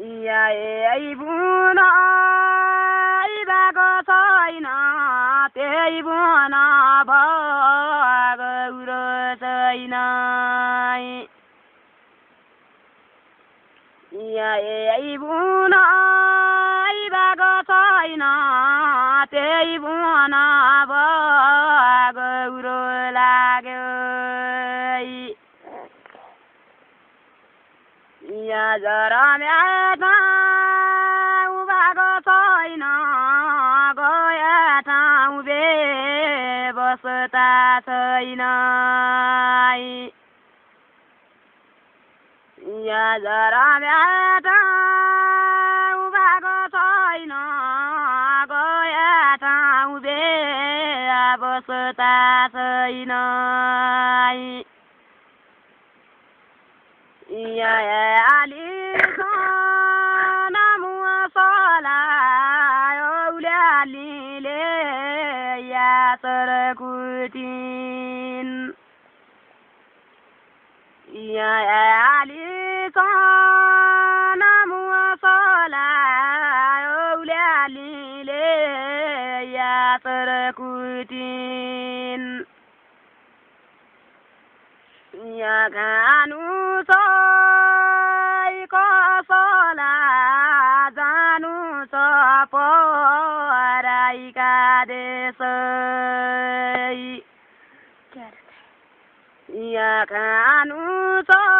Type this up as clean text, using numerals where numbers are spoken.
यही बुन आइरहेको छैन त्यही बुन भगौरो छैन यही बुन आइरहेको छैन त्यही बुन भगौरो लाग्यो यहाँ जरम्या ठाउँ भएको छैन गया ठाउँ बेबस्ता छैन यहाँ जरम्या ठाउँ भएको छैन गया ठाउँ बेबस्ता छैन आलिसन मुसला औल्यालीले यातर कुटिन आलिसन मुसला औल्यालीले यातर कुटिन यहाँ खानु छ कसला जानु छ पराइका देश यहाँ खानु छ